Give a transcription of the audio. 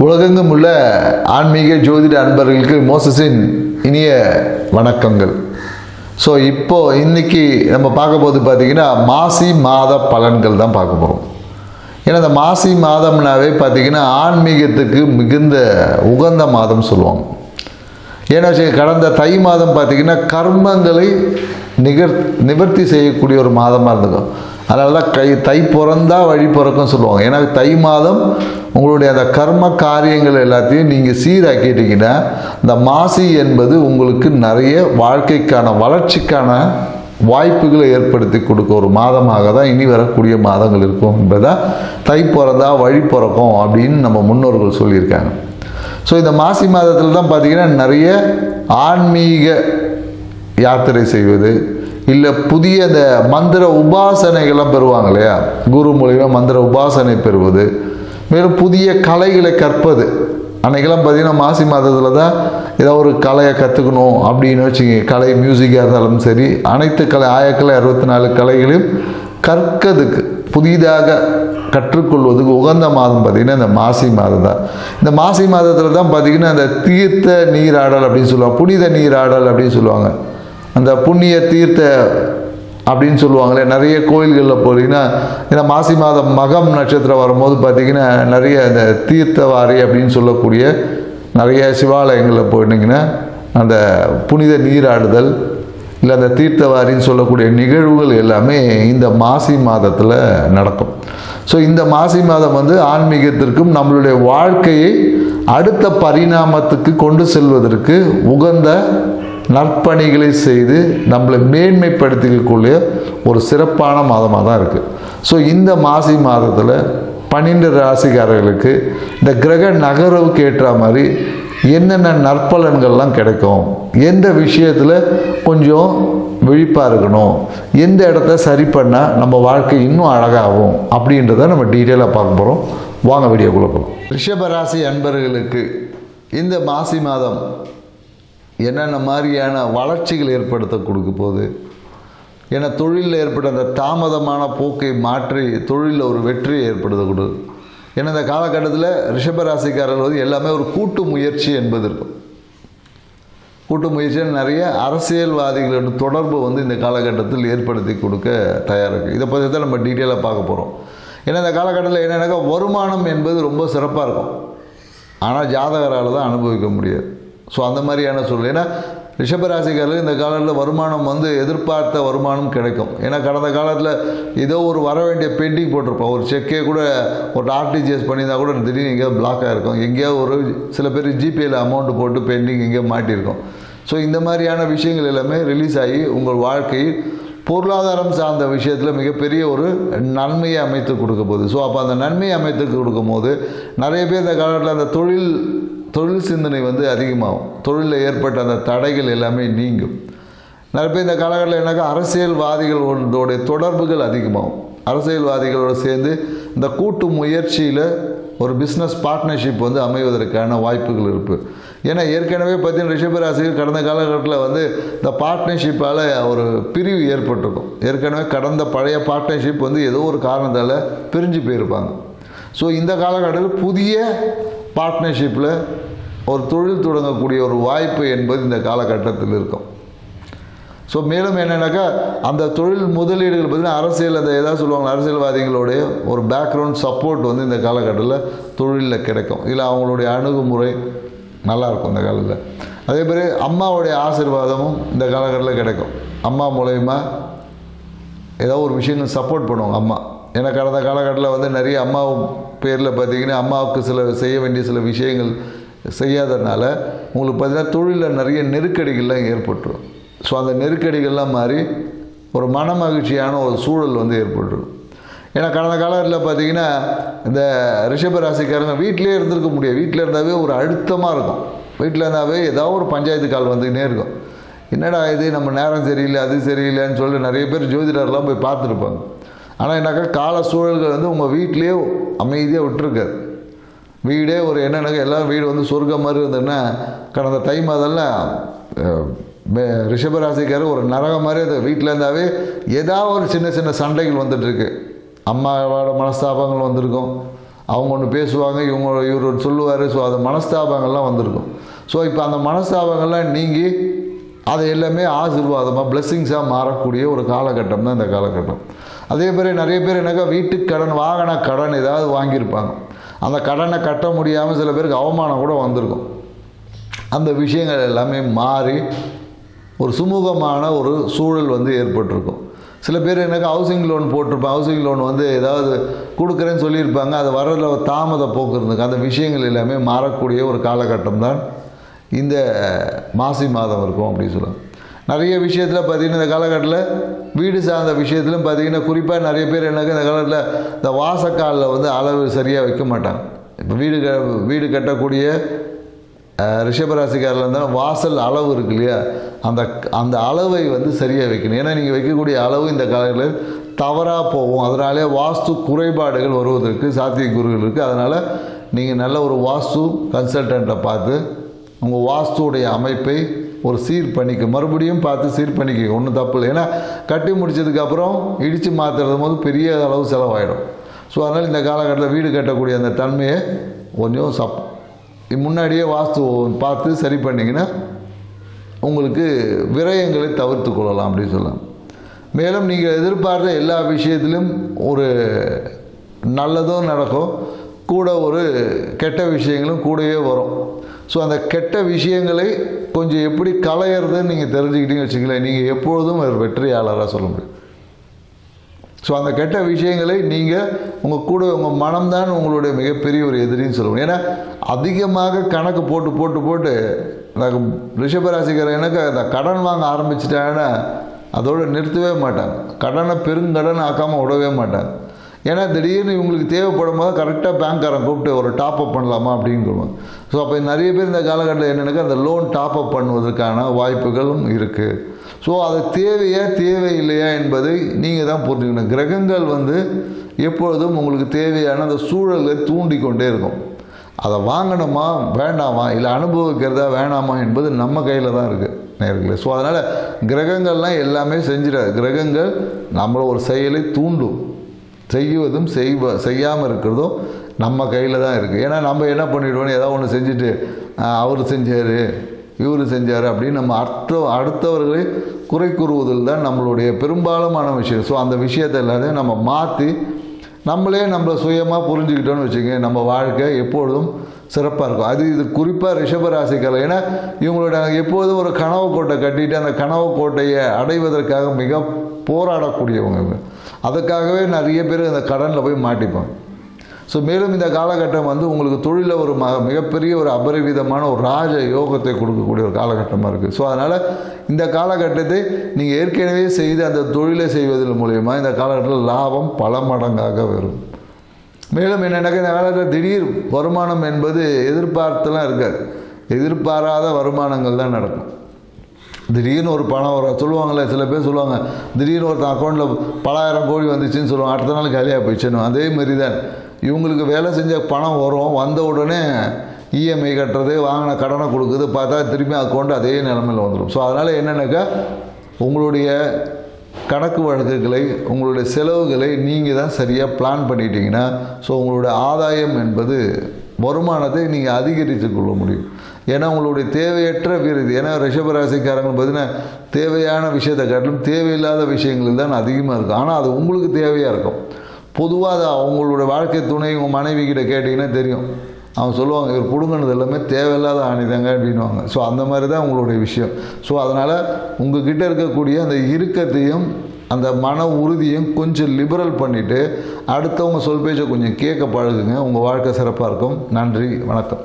உலகெங்கும் உள்ள ஆன்மீக ஜோதிட அன்பர்களுக்கு மோசஸின் இனிய வணக்கங்கள். ஸோ இன்னைக்கு நம்ம பார்க்க போது பார்த்திங்கன்னா மாசி மாத பலன்கள் தான் பார்க்க போகிறோம். ஏன்னா இந்த மாசி மாதம்னாவே பார்த்திங்கன்னா ஆன்மீகத்துக்கு மிகுந்த உகந்த மாதம் சொல்லுவாங்க. ஏன்னா கடந்த தை மாதம் பார்த்திங்கன்னா கர்மங்களை நிவர்த்தி செய்யக்கூடிய ஒரு மாதமாக இருந்துக்கும். அதனால தான் தை பிறந்தா வழி பிறக்கும் சொல்லுவாங்க. ஏன்னா தை மாதம் உங்களுடைய அந்த கர்ம காரியங்கள் எல்லாத்தையும் நீங்கள் சீராக்கிட்டீங்கன்னா இந்த மாசி என்பது உங்களுக்கு நிறைய வாழ்க்கைக்கான வளர்ச்சிக்கான வாய்ப்புகளை ஏற்படுத்தி கொடுக்க ஒரு மாதமாக தான் இனி வரக்கூடிய மாதங்கள் இருக்கும் என்பதை தை பிறந்தா வழி பிறக்கும் அப்படின்னு நம்ம முன்னோர்கள் சொல்லியிருக்காங்க. ஸோ இந்த மாசி மாதத்தில் தான் பார்த்திங்கன்னா நிறைய ஆன்மீக யாத்திரை செய்வது, இல்லை புதிய அந்த மந்திர உபாசனைகள்லாம் பெறுவாங்க இல்லையா, குரு மூலிமா மந்திர உபாசனை பெறுவது, மேலும் புதிய கலைகளை கற்பது. அன்றைக்கெல்லாம் பார்த்திங்கன்னா மாசி மாதத்தில் தான் ஏதோ ஒரு கலையை கற்றுக்கணும் அப்படின்னு வச்சுங்க. கலை மியூசிக்காக இருந்தாலும் சரி, அனைத்து கலை ஆயக்கலை 64 கலைகளையும் கற்கிறதுக்கு புதிதாக கற்றுக்கொள்வதுக்கு உகந்த மாதம் பார்த்திங்கன்னா இந்த மாசி மாதம் தான். இந்த மாசி மாதத்தில் தான் பார்த்திங்கன்னா இந்த தீர்த்த நீராடல் அப்படின்னு சொல்லுவாங்க, புனித நீராடல் அப்படின்னு சொல்லுவாங்க. அந்த புண்ணிய தீர்த்த அப்படின்னு சொல்லுவாங்களே, நிறைய கோயில்களில் போகிறீங்கன்னா ஏன்னா மாசி மாதம் மகம் நட்சத்திரம் வரும்போது பார்த்திங்கன்னா நிறைய அந்த தீர்த்தவாரி அப்படின்னு சொல்லக்கூடிய நிறைய சிவாலயங்களில் போயிட்டிங்கன்னா அந்த புனித நீராடுதல் இல்லை அந்த தீர்த்தவாரின்னு சொல்லக்கூடிய நிகழ்வுகள் எல்லாமே இந்த மாசி மாதத்தில் நடக்கும். ஸோ இந்த மாசி மாதம் ஆன்மீகத்திற்கும் நம்மளுடைய வாழ்க்கையை அடுத்த பரிணாமத்துக்கு கொண்டு செல்வதற்கு உகந்த நற்பணிகளை செய்து நம்மளை மேன்மைப்படுத்திக்கக்கூடிய ஒரு சிறப்பான மாதமாக தான் இருக்குது. ஸோ இந்த மாசி மாதத்தில் 12 ராசிக்காரர்களுக்கு இந்த கிரக நகர்வுக்கு ஏற்ற மாதிரி என்னென்ன நற்பலன்கள்லாம் கிடைக்கும், எந்த விஷயத்தில் கொஞ்சம் விழிப்பாக இருக்கணும், எந்த இடத்த சரி பண்ணால் நம்ம வாழ்க்கை இன்னும் அழகாகும் அப்படின்றத நம்ம டீட்டெயிலாக பார்க்க போகிறோம். வாங்க வீடியோக்குள்ளே போகலாம். ரிஷபராசி அன்பர்களுக்கு இந்த மாசி மாதம் என்னென்ன மாதிரியான வளர்ச்சிகள் ஏற்படுத்த கொடுக்க போகுது, ஏன்னா தொழிலில் ஏற்பட்ட அந்த தாமதமான போக்கை மாற்றி தொழிலில் ஒரு வெற்றியை ஏற்படுத்தக்கூடாது. ஏன்னா இந்த காலகட்டத்தில் ரிஷபராசிக்காரர்கள் எல்லாமே ஒரு கூட்டு முயற்சி என்பது இருக்கும். கூட்டு முயற்சியில் நிறைய அரசியல்வாதிகளோட தொடர்பு இந்த காலகட்டத்தில் ஏற்படுத்தி கொடுக்க தயாராக இருக்குது. இதை பற்றி தான் நம்ம டீட்டெயிலாக பார்க்க போகிறோம். ஏன்னா இந்த காலகட்டத்தில் என்னென்னாக்கா வருமானம் என்பது ரொம்ப சிறப்பாக இருக்கும், ஆனால் ஜாதகரால் தான் அனுபவிக்க முடியாது. ஸோ அந்த மாதிரியான சூழ்நிலை. ஏன்னா ரிஷபராசிக்காரர்கள் இந்த காலத்தில் வருமானம் எதிர்பார்த்த வருமானம் கிடைக்கும். ஏன்னா கடந்த காலத்தில் ஏதோ ஒரு வர வேண்டிய பெண்டிங் போட்டிருப்போம். ஒரு செக்கே கூட ஒரு ஆர்டிஜிஎஸ் பண்ணியிருந்தால் கூட திடீர்னு எங்கேயோ பிளாக் ஆகிருக்கும், எங்கேயோ ஒரு சில பேர் ஜிபேயில் அமௌண்ட்டு போட்டு பெண்டிங் எங்கேயோ மாட்டியிருக்கும். ஸோ இந்த மாதிரியான விஷயங்கள் எல்லாமே ரிலீஸ் ஆகி உங்கள் வாழ்க்கையில் பொருளாதாரம் சார்ந்த விஷயத்தில் மிகப்பெரிய ஒரு நன்மையை அமைத்து கொடுக்க போகுது. ஸோ அப்போ அந்த நன்மையை அமைத்து கொடுக்கும் போது நிறைய பேர் இந்த காலத்தில் அந்த தொழில் சிந்தனை அதிகமாகும். தொழிலில் ஏற்பட்ட அந்த தடைகள் எல்லாமே நீங்கும். நிறைய பேர் இந்த காலகட்டத்தில் என்னக்கா அரசியல்வாதிகளோடைய தொடர்புகள் அதிகமாகும். அரசியல்வாதிகளோடு சேர்ந்து இந்த கூட்டு முயற்சியில் ஒரு பிஸ்னஸ் பார்ட்னர்ஷிப் அமைவதற்கான வாய்ப்புகள் இருக்குது. ஏன்னா ஏற்கனவே பார்த்தீங்கன்னா ரிஷபராசிகள் கடந்த காலகட்டத்தில் இந்த பார்ட்னர்ஷிப்பால் ஒரு பிரிவு ஏற்பட்டிருக்கும். ஏற்கனவே கடந்த பழைய பார்ட்னர்ஷிப் ஏதோ ஒரு காரணத்தால் பிரிஞ்சு போயிருப்பாங்க. ஸோ இந்த காலகட்டத்தில் புதிய பார்ட்னர்ஷிப்பில் ஒரு தொழில் தொடங்கக்கூடிய ஒரு வாய்ப்பு என்பது இந்த காலகட்டத்தில் இருக்கும். ஸோ மேலும் என்னென்னாக்கா அந்த தொழில் முதலீடுகள் பார்த்திங்கன்னா அரசியல் அந்த ஏதாவது சொல்லுவாங்க, அரசியல்வாதிகளுடைய ஒரு பேக்ரவுண்ட் சப்போர்ட் இந்த காலகட்டத்தில் தொழிலில் கிடைக்கும். இல்லை அவங்களுடைய அணுகுமுறை நல்லாயிருக்கும் இந்த காலத்தில். அதே மாதிரி அம்மாவுடைய ஆசீர்வாதமும் இந்த காலகட்டத்தில் கிடைக்கும். அம்மா மூலயமா ஏதோ ஒரு விஷயங்கள் சப்போர்ட் பண்ணுவாங்க அம்மா. ஏன்னா கடந்த காலகட்டத்தில் நிறைய அம்மா பேரில் பார்த்திங்கன்னா அம்மாவுக்கு செய்ய வேண்டிய சில விஷயங்கள் செய்யாததுனால உங்களுக்கு பார்த்திங்கன்னா தொழிலில் நிறைய நெருக்கடிகள்லாம் ஏற்பட்டுரும். ஸோ அந்த நெருக்கடிகள்லாம் மாறி ஒரு மன மகிழ்ச்சியான ஒரு சூழல் ஏற்பட்டுரும். ஏன்னா கடந்த காலத்தில் பார்த்திங்கன்னா இந்த ரிஷபராசிக்காரங்க வீட்டிலே இருந்திருக்க முடியாது. வீட்டில் இருந்தாவே ஒரு அழுத்தமாக இருக்கும். வீட்டில் இருந்தாவே ஏதாவது ஒரு பஞ்சாயத்து கால் வந்துக்கினே இருக்கும். என்னடா இது நம்ம நேரம் சரியில்லை அது சரியில்லைன்னு சொல்லிட்டு நிறைய பேர் ஜோதிடர்லாம் போய் பார்த்துருப்பாங்க. ஆனால் என்னாக்கா கால சூழல்கள் உங்கள் வீட்லேயே அமைதியாக விட்டுருக்காது. வீடே ஒரு என்னென்னாக்கா எல்லாம் வீடு சொர்க்கம் மாதிரி இருந்ததுன்னா கடந்த தை மாதம்லாம் ரிஷபராசிக்காரர் ஒரு நரகம் மாதிரி அது வீட்டில் இருந்தாவே ஏதாவது ஒரு சின்ன சின்ன சண்டைகள் வந்துட்டுருக்கு. அம்மாவோட மனஸ்தாபங்கள் வந்திருக்கும், அவங்க ஒன்று பேசுவாங்க, இவர் ஒன்று சொல்லுவார். ஸோ அது மனஸ்தாபங்கள்லாம் வந்திருக்கும். ஸோ இப்போ அந்த மனஸ்தாபங்கள்லாம் நீங்கி அதை எல்லாமே ஆசீர்வாதமாக பிளெஸ்ஸிங்ஸாக மாறக்கூடிய ஒரு காலகட்டம் தான் இந்த காலகட்டம். அதே மாதிரி நிறைய பேர் என்னக்கா வீட்டுக்கு கடன், வாகன கடன் ஏதாவது வாங்கியிருப்பாங்க. அந்த கடனை கட்ட முடியாமல் சில பேருக்கு அவமானம் கூட வந்திருக்கும். அந்த விஷயங்கள் எல்லாமே மாறி ஒரு சுமூகமான ஒரு சூழல் வந்து ஏற்பட்டிருக்கும். சில பேர் எனக்கு ஹவுசிங் லோன் போட்டிருப்பாங்க. ஹவுசிங் லோன் வந்து ஏதாவது கொடுக்குறேன்னு சொல்லியிருப்பாங்க. அது வரல தாமத போக்கு இருந்துக்கு. அந்த விஷயங்கள் எல்லாமே மாறக்கூடிய ஒரு காலகட்டம் தான் இந்த மாசி மாதம் இருக்கும் அப்படின்னு சொல்லுவாங்க. நிறைய விஷயத்தில் பார்த்திங்கன்னா இந்த காலகட்டத்தில் வீடு சார்ந்த விஷயத்திலும் பார்த்திங்கன்னா குறிப்பாக நிறைய பேர் எனக்கு இந்த காலத்தில் இந்த வாசக்காலில் வந்து அளவு சரியாக வைக்க மாட்டாங்க. இப்போ வீடு கட்டக்கூடிய ரிஷபராசிக்காரில் இருந்தால் வாசல் அளவு இருக்கு இல்லையா, அந்த அளவை வந்து சரியாக வைக்கணும். ஏன்னா நீங்கள் வைக்கக்கூடிய அளவு இந்த காலத்தில் தவறாக போகும். அதனாலே வாஸ்து குறைபாடுகள் வருவதற்கு சாத்தியக்கூறுகள் இருக்குது. அதனால் நீங்கள் நல்ல ஒரு வாஸ்து கன்சல்டண்ட்டை பார்த்து உங்கள் வாஸ்துடைய அமைப்பை ஒரு சீர் பண்ணிக்க, மறுபடியும் பார்த்து சீர் பண்ணிக்க, ஒன்றும் தப்பு இல்லை. ஏன்னா கட்டி முடித்ததுக்கப்புறம் இடித்து மாற்றுறது போது பெரிய அளவு செலவாயிடும். ஸோ அதனால் இந்த காலகட்டத்தில் வீடு கட்டக்கூடிய அந்த தன்மையை கொஞ்சம் முன்னாடியே வாஸ்து பார்த்து சரி பண்ணிங்கன்னா உங்களுக்கு விரயங்களை தவிர்த்து கொள்ளலாம் அப்படின்னு சொல்லலாம். மேலும் நீங்கள் எதிர்பார்த்த எல்லா விஷயத்திலும் ஒரு நல்லதும் நடக்கும், கூட ஒரு கெட்ட விஷயங்களும் கூடவே வரும். ஸோ அந்த கெட்ட விஷயங்களை கொஞ்சம் எப்படி களையிறதுன்னு நீங்கள் தெரிஞ்சுக்கிட்டீங்கன்னு வச்சுங்களேன், நீங்கள் எப்பொழுதும் ஒரு வெற்றியாளராக சொல்ல முடியும். ஸோ அந்த கெட்ட விஷயங்களை நீங்கள் உங்கள் கூட உங்கள் மனம்தான் உங்களுடைய மிகப்பெரிய ஒரு எதிரின்னு சொல்லுவோம். ஏன்னா அதிகமாக கணக்கு போட்டு ரிஷபராசிக்காரர் எனக்கு அந்த கடன் வாங்க ஆரம்பிச்சிட்டாங்கன்னா அதோடு நிறுத்தவே மாட்டாங்க. கடனை பெருங்கடன் ஆக்காமல் விடவே மாட்டாங்க. ஏன்னா திடீர்னு இவங்களுக்கு தேவைப்படும் போது கரெக்டாக பேங்க்காரன் கூப்பிட்டு ஒரு டாப்அப் பண்ணலாமா அப்படிங்கிறோம். ஸோ அப்போ நிறைய பேர் இந்த காலகட்டத்தில் என்னென்னாக்கா அந்த லோன் டாப்அப் பண்ணுவதற்கான வாய்ப்புகளும் இருக்குது. ஸோ அது தேவையில்லையா என்பதை நீங்கள் தான் புரிஞ்சுக்கணும். கிரகங்கள் வந்து எப்பொழுதும் உங்களுக்கு தேவையான அந்த சூழலை தூண்டி கொண்டே இருக்கும். அதை வாங்கணுமா வேண்டாமா, இல்லை அனுபவிக்கிறதா வேணாமா என்பது நம்ம கையில் தான் இருக்குது நேர்களே. ஸோ அதனால் கிரகங்கள்லாம் எல்லாமே செஞ்சிடாது. கிரகங்கள் நம்மளை ஒரு செயலை தூண்டும், செய்வதும் செய்யாமல் இருக்கிறதும் நம்ம கையில் தான் இருக்குது. ஏன்னா நம்ம என்ன பண்ணிவிடுவோம், ஏதாவது ஒன்று செஞ்சுட்டு அவர் செஞ்சார் இவர் செஞ்சார் அப்படின்னு நம்ம அடுத்தவர்களை குறை கூறுவதில் தான் நம்மளுடைய பெரும்பாலுமான விஷயம். ஸோ அந்த விஷயத்தை எல்லாத்தையும் நம்ம மாற்றி நம்மளே நம்மளை சுயமாக புரிஞ்சுக்கிட்டோன்னு வச்சுக்கோங்க, நம்ம வாழ்க்கை எப்பொழுதும் சிறப்பாக இருக்கும். இது குறிப்பாக ரிஷபராசிக்காரர். ஏன்னா இவங்களோட எப்போதும் ஒரு கனவு கோட்டை கட்டிட்டு அந்த கனவு கோட்டையை அடைவதற்காக மிக போராடக்கூடியவங்க. அதுக்காகவே நிறைய பேர் அந்த கடனில் போய் மாட்டிப்பாங்க. ஸோ மேலும் இந்த காலகட்டம் வந்து உங்களுக்கு தொழிலில் ஒரு மிகப்பெரிய ஒரு அபரிவிதமான ஒரு ராஜ யோகத்தை கொடுக்கக்கூடிய ஒரு காலகட்டமாக இருக்குது. ஸோ அதனால் இந்த காலகட்டத்தை நீங்கள் ஏற்கனவே செய்து அந்த தொழிலை செய்வதன் மூலயமா இந்த காலகட்டத்தில் லாபம் பல மடங்காக வரும். மேலும் என்னென்னாக்கா இந்த காலத்தில் திடீர் வருமானம் என்பது எதிர்பார்த்துலாம் இருக்காது. எதிர்பாராத வருமானங்கள் தான் நடக்கும். திடீர்னு ஒரு பணம் வர சொல்லுவாங்களே, சில பேர் சொல்லுவாங்க திடீர்னு ஒருத்தன் அக்கௌண்ட்டில் பலாயிரம் கோடி வந்துச்சுன்னு சொல்லுவாங்க, அடுத்த நாள் காலியாக போயிடுச்சுன்னு. அதே மாதிரி தான் இவங்களுக்கு வேலை செஞ்ச பணம் வரும், வந்த உடனே இஎம்ஐ கட்டுறது, வாங்கின கடனை கொடுக்குறது, பார்த்தா திரும்பி அக்கௌண்ட் அதே நிலமையில் வந்துடும். ஸோ அதனால் என்னென்னாக்கா உங்களுடைய கணக்கு வழக்குகளை, உங்களுடைய செலவுகளை நீங்கள் தான் சரியாக பிளான் பண்ணிட்டீங்கன்னா ஸோ உங்களுடைய ஆதாயம் என்பது வருமானத்தை நீங்கள் அதிகரித்து கொள்ள முடியும். ஏன்னா உங்களுடைய தேவையற்ற விருது, ஏன்னா ரிஷபராசிக்காரங்க பார்த்தீங்கன்னா தேவையான விஷயத்தை காட்டிலும் தேவையில்லாத விஷயங்கள் தான் அதிகமாக இருக்கும். ஆனால் அது உங்களுக்கு தேவையாக இருக்கும். பொதுவாக அது அவங்களுடைய வாழ்க்கை துணை உங்கள் மனைவி கிட்ட கேட்டிங்கன்னா தெரியும், அவங்க சொல்லுவாங்க இவர் பிடுங்கினது எல்லாமே தேவையில்லாத ஆணிதாங்க அப்படின்வாங்க. ஸோ அந்த மாதிரி தான் உங்களுடைய விஷயம். ஸோ அதனால் உங்கள்கிட்ட இருக்கக்கூடிய அந்த இறுக்கத்தையும் அந்த மன உறுதியும் கொஞ்சம் லிபரல் பண்ணிவிட்டு அடுத்தவங்க சொல் பேச்சை கொஞ்சம் கேட்க பழகுங்க. உங்கள் வாழ்க்கை சிறப்பாக இருக்கும். நன்றி, வணக்கம்.